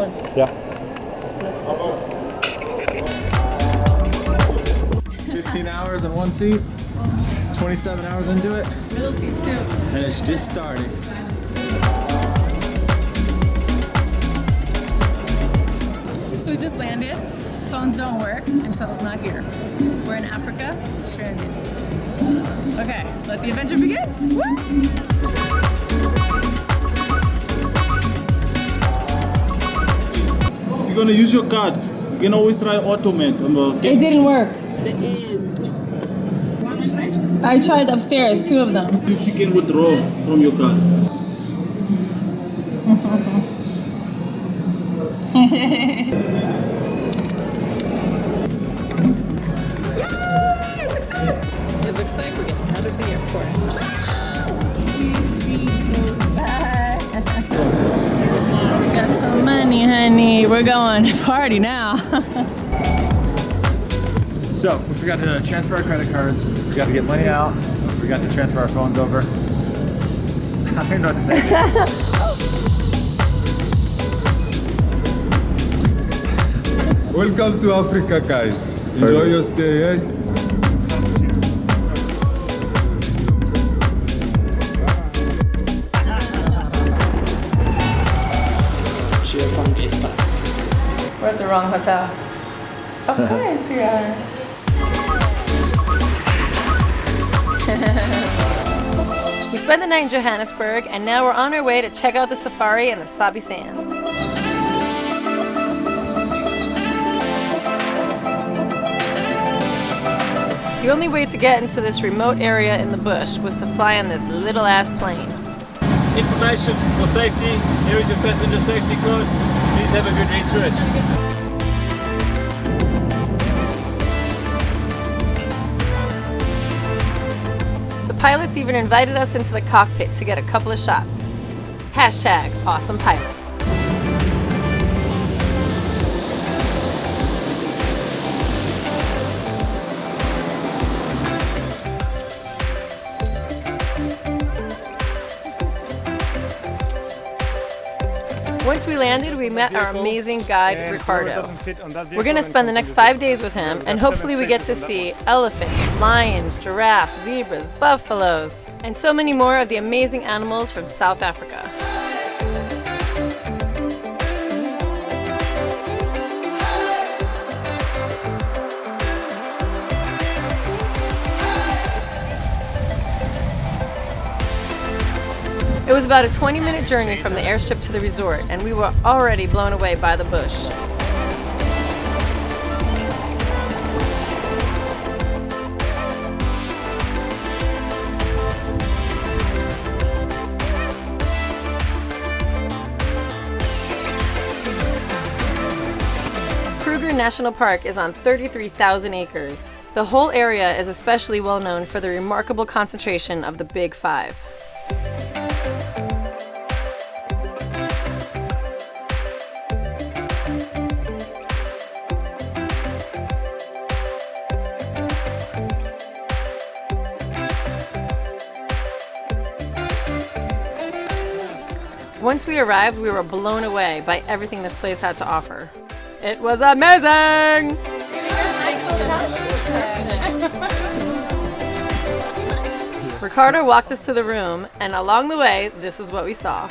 going? Yeah. 15 hours in one seat, 27 hours into it. Middle seats too. And it's just starting. So we just landed, phones don't work, and shuttle's not here. We're in Africa, stranded. Okay, let the adventure begin. Woo! If you're gonna use your card, you can always try automate. It didn't work. It is. I tried upstairs, 2 of them. If you can withdraw from your card. Yay! Success! It looks like we're getting out of the airport. 2, 3, 4, 5. Got some money, honey. We're going to party now. So, we forgot to transfer our credit cards, we forgot to get money out, we forgot to transfer our phones over. I don't even know what to say. Welcome to Africa, guys. Enjoy your stay, eh? We're at the wrong hotel. Of course we are. We spent the night in Johannesburg, and now we're on our way to check out the safari and the Sabi sands. The only way to get into this remote area in the bush was to fly on this little ass plane. Information for safety. Here is your passenger safety code. Please have a good read through it. The pilots even invited us into the cockpit to get a couple of shots. Hashtag awesome pilots. Once we landed, we met our amazing guide, Ricardo. We're going to spend the next 5 days with him, and hopefully we get to see elephants, lions, giraffes, zebras, buffaloes, and so many more of the amazing animals from South Africa. It was about a 20-minute journey from the airstrip to the resort, and we were already blown away by the bush. Kruger National Park is on 33,000 acres. The whole area is especially well known for the remarkable concentration of the Big Five. Once we arrived, we were blown away by everything this place had to offer. It was amazing! Ricardo walked us to the room, and along the way, this is what we saw.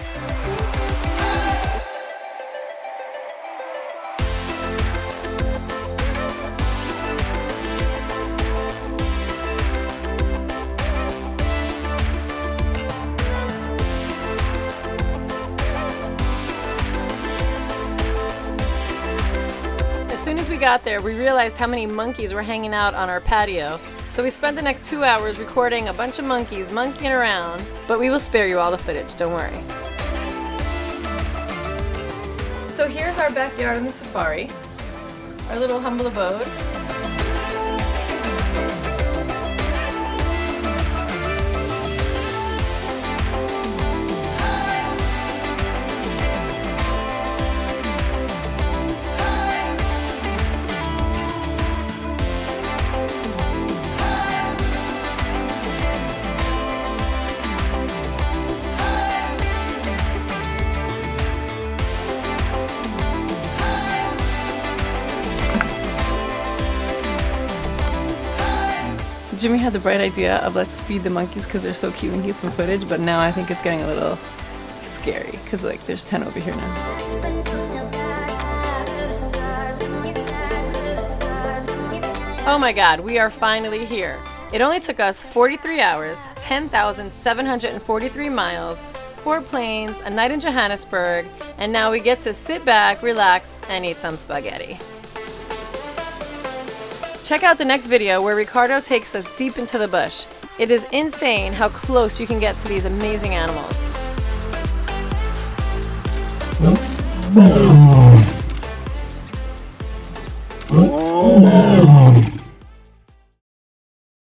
As soon as we got there, we realized how many monkeys were hanging out on our patio. So we spent the next 2 hours recording a bunch of monkeys monkeying around, but we will spare you all the footage, don't worry. So here's our backyard in the safari, our little humble abode. Jimmy had the bright idea of let's feed the monkeys because they're so cute and get some footage, but now I think it's getting a little scary because like there's 10 over here now. Oh my God, we are finally here. It only took us 43 hours, 10,743 miles, 4 planes, a night in Johannesburg, and now we get to sit back, relax, and eat some spaghetti. Check out the next video where Ricardo takes us deep into the bush. It is insane how close you can get to these amazing animals. Oh.